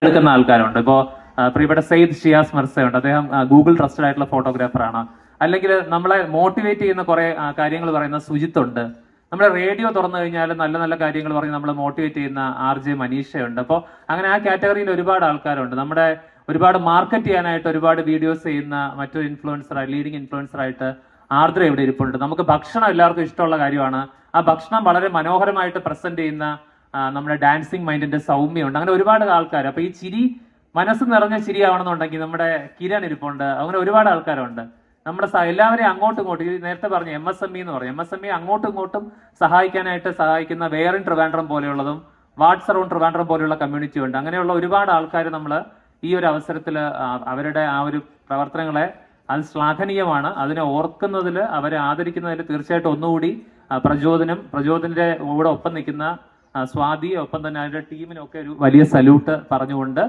എടുക്കുന്ന ആൾക്കാരുണ്ട്. ഇപ്പോൾ പ്രിയപ്പെട്ട സെയ്ദ് ഷിയാസ് മിർസയുണ്ട്, അദ്ദേഹം ഗൂഗിൾ ട്രസ്റ്റഡ് ആയിട്ടുള്ള ഫോട്ടോഗ്രാഫറാണ്. അല്ലെങ്കിൽ നമ്മളെ മോട്ടിവേറ്റ് ചെയ്യുന്ന കുറെ കാര്യങ്ങൾ പറയുന്ന സുജിത്തുണ്ട്. നമ്മുടെ റേഡിയോ തുറന്നു കഴിഞ്ഞാൽ നല്ല നല്ല കാര്യങ്ങൾ പറഞ്ഞ് നമ്മളെ മോട്ടിവേറ്റ് ചെയ്യുന്ന RJ മനീഷയുണ്ട്. അപ്പോൾ അങ്ങനെ ആ കാറ്റഗറിയിൽ ഒരുപാട് ആൾക്കാരുണ്ട്. നമ്മുടെ ഒരുപാട് മാർക്കറ്റ് ചെയ്യാനായിട്ട് ഒരുപാട് വീഡിയോസ് ചെയ്യുന്ന മറ്റൊരു ഇൻഫ്ലുവൻസർ, ലീഡിങ് ഇൻഫ്ലുവൻസർ ആയിട്ട് ആർദ്ര ഇവിടെ ഇരിപ്പുണ്ട്. നമുക്ക് ഭക്ഷണം എല്ലാവർക്കും ഇഷ്ടമുള്ള കാര്യമാണ്. ആ ഭക്ഷണം വളരെ മനോഹരമായിട്ട് പ്രസന്റ് ചെയ്യുന്ന നമ്മുടെ ഡാൻസിങ് മൈൻഡിന്റെ സൗമ്യമുണ്ട്. അങ്ങനെ ഒരുപാട് ആൾക്കാർ. അപ്പൊ ഈ ചിരി മനസ്സ് നിറഞ്ഞ ചിരിയാവണമെന്നുണ്ടെങ്കിൽ നമ്മുടെ കിരൺ ഇരിപ്പുണ്ട്. അങ്ങനെ ഒരുപാട് ആൾക്കാരുണ്ട്. നമ്മുടെ എല്ലാവരെയും അങ്ങോട്ടും ഇങ്ങോട്ടും, നേരത്തെ പറഞ്ഞു MSME എന്ന് പറഞ്ഞു, MSME അങ്ങോട്ടും ഇങ്ങോട്ടും സഹായിക്കുന്ന വേറിൻ ട്രിവാൻഡ്രം പോലെയുള്ളതും വാട്സ് അറൗണ്ട് ട്രിവാൻഡ്രം പോലെയുള്ള കമ്മ്യൂണിറ്റി ഉണ്ട്. അങ്ങനെയുള്ള ഒരുപാട് ആൾക്കാർ നമ്മൾ ഈ ഒരു അവസരത്തിൽ അവരുടെ ആ ഒരു പ്രവർത്തനങ്ങളെ അത് ശ്ലാഘനീയമാണ്. അതിനെ ഓർക്കുന്നതിൽ, അവരെ ആദരിക്കുന്നതിൽ തീർച്ചയായിട്ടും ഒന്നുകൂടി പ്രചോദനന്റെ കൂടെ ഒപ്പം നിൽക്കുന്ന സ്വാതി, ഒപ്പം തന്നെ അതിന്റെ ടീമിനൊക്കെ ഒരു വലിയ സല്യൂട്ട് പറഞ്ഞുകൊണ്ട്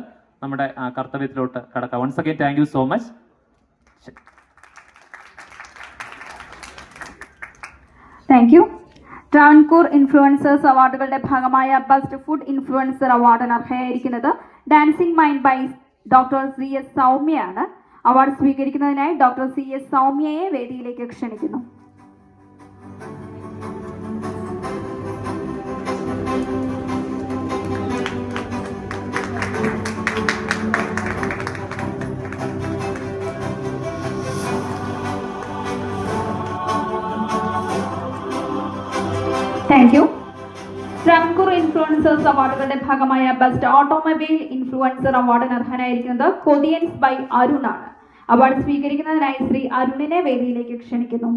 നമ്മുടെ കർത്തവ്യത്തിലോട്ട് കടക്കാം. Once again thank you so much. Thank you. Travancore influencers അവാർഡുകളുടെ ഭാഗമായ ബെസ്റ്റ് ഫുഡ് ഇൻഫ്ലുവൻസർ അവാർഡിന് അർഹയായിരിക്കുന്നത് dancing mind by doctor CS സൗമ്യയാണ്. അവാർഡ് സ്വീകരിക്കുന്നതിനായി ഡോക്ടർ CS സൗമ്യയെ വേദിയിലേക്ക് ക്ഷണിക്കുന്നു. Thank you. ട്രാവൻകൂർ ഇൻഫ്ലുവൻസേഴ്സ് അവാർഡുകളുടെ ഭാഗമായ ബെസ്റ്റ് ഓട്ടോമൊബൈൽ ഇൻഫ്ലുവൻസർ അവാർഡിന് അർഹനായിരിക്കുന്നത് കൊതിയൻസ് ബൈ അരുൺ ആണ്. അവാർഡ് സ്വീകരിക്കുന്നതിനായി ശ്രീ അരുണിനെ വേദിയിലേക്ക് ക്ഷണിക്കുന്നു.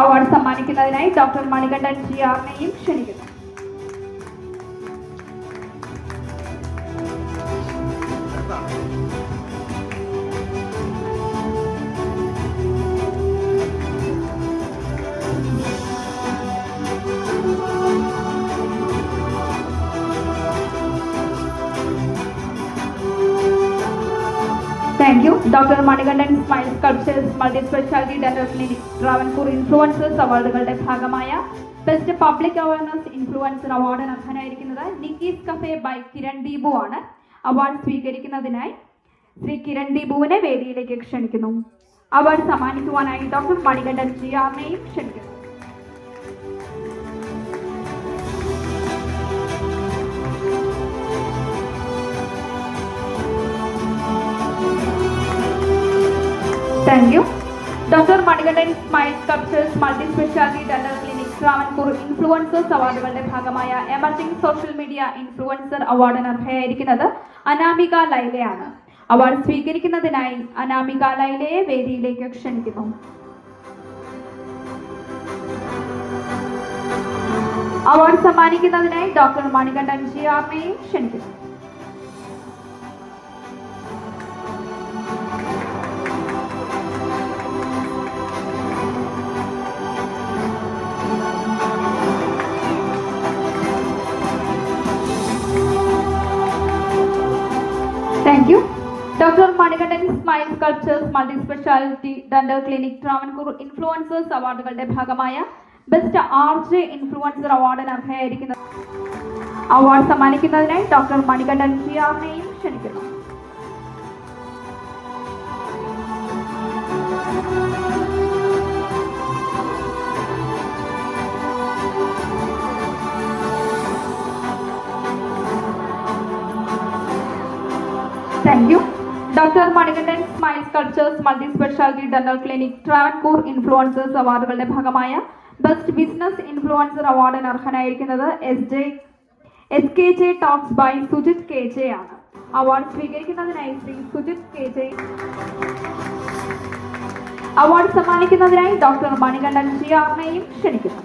അവാർഡ് സമ്മാനിക്കുന്നതിനായി ഡോക്ടർ മണികണ്ഠൻ GRനെയും ക്ഷണിക്കുന്നു. Thank you. Doctor Manikandan smile sculptures multi speciality dental clinic Travancore influencers അവാർഡുകളുടെ ഭാഗമായ ബെസ്റ്റ് പബ്ലിക് അവയർനെസ് ഇൻഫ്ലുവൻസർ അവാർഡിന് അർഹനായിരിക്കുന്നത് Nikki's cafe by Kiran Deepu ആണ്. അവാർഡ് സ്വീകരിക്കുന്നതിനായി ശ്രീ കിരൺ ദീപുവിനെ വേദിയിലേക്ക് ക്ഷണിക്കുന്നു. അവാർഡ് സമ്മാനിക്കുവാനായി ഡോക്ടർ മണികണ്ഠൻ GRനെയും ക്ഷണിക്കുന്നു. Thank you. Doctor Manikandan smile sculptures multi speciality dental clinic Travancore influencers അവാർഡുകളുടെ ഭാഗമായ എമർജിംഗ് സോഷ്യൽ മീഡിയ ഇൻഫ്ലുവൻസർ അവാർഡിന് അർഹയായിരിക്കുന്നത് അനാമിക ലൈലയാണ്. അവാർഡ് സ്വീകരിക്കുന്നതിനായി അനാമിക ലൈലയെ വേദിയിലേക്ക് ക്ഷണിക്കുന്നു. അവാർഡ് സമ്മാനിക്കുന്നതിനായി ഡോക്ടർ മണികണ്ഠൻ GRനെയും ക്ഷണിക്കുന്നു. Thank you. Doctor Manikandan smile sculptures multi speciality dental clinic Travancore influencers അവാർഡുകളുടെ ഭാഗമായ ബെസ്റ്റ് RJ ഇൻഫ്ലുവൻസർ അവാർഡിന് അർഹയായിരിക്കുന്നത് അവാർഡ് സമ്മാനിക്കുന്നതിനായി ഡോക്ടർ മണികണ്ഠൻ GRനെയും ക്ഷണിക്കുന്നു. Thank you. Doctor Manikandan smile sculptures multi speciality dental clinic Travancore influencers അവാർഡുകളുടെ ഭാഗമായ ബെസ്റ്റ് ബിസിനസ് ഇൻഫ്ലുവൻസർ അവാർഡിന് അർഹനായിരിക്കുന്നത് SKJ talks by Sujith KJ ആണ്. അവാർഡ് സ്വീകരിക്കുന്നതിനായി ശ്രീ സുജിത് KJ. അവാർഡ് സമ്മാനിക്കുന്നതിനായി ഡോക്ടർ മണികണ്ഠൻ GRനെയും ക്ഷണിക്കുന്നു.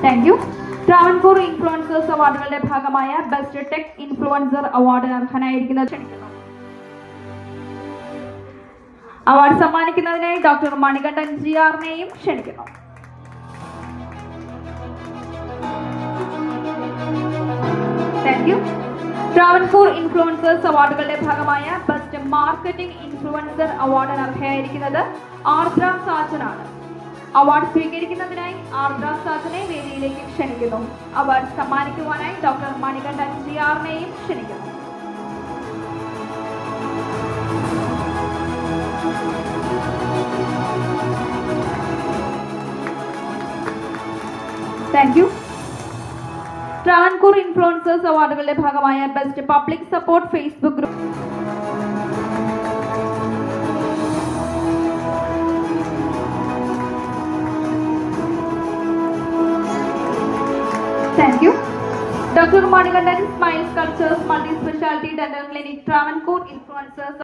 Thank you. ട്രാവൻകൂർ ഇൻഫ്ലുവൻസേഴ്സ് അവാർഡുകളുടെ ഭാഗമായ ബെസ്റ്റ് ടെക് ഇൻഫ്ലുവൻസർ അവാർഡിന് അർഹനായിരിക്കുന്നത് ക്ഷണിക്കുന്നു. അവാർഡ് സമ്മാനിക്കുന്നതിനായി ഡോക്ടർ മണികണ്ഠൻ GRനെയും ക്ഷണിക്കുന്നു. Thank you. ട്രാവൻകൂർ ഇൻഫ്ലുവൻസേഴ്സ് അവാർഡുകളുടെ ഭാഗമായ ബെസ്റ്റ് മാർക്കറ്റിംഗ് ഇൻഫ്ലുവൻസർ അവാർഡിന് അർഹയായിരിക്കുന്നത് ആർദ്ര സാജനാണ്. അവാർഡ് സ്വീകരിക്കുന്നതിനായി ആർദ്ര സാറിനെ വേദിയിലേക്ക് ക്ഷണിക്കുന്നു. അവാർഡ് സമ്മാനിക്കുവാനായി ഡോക്ടർ മണികണ്ഠൻ സിആറിനെയും ക്ഷണിക്കുന്നു. Thank you. ട്രാവൻകൂർ ഇൻഫ്ലുവൻസേഴ്സ് അവാർഡുകളുടെ ഭാഗമായ best public support Facebook group Thank you. Dr. Manikandan Smile Sculptures Multi Specialty Dental Clinic, Travancore Influencers.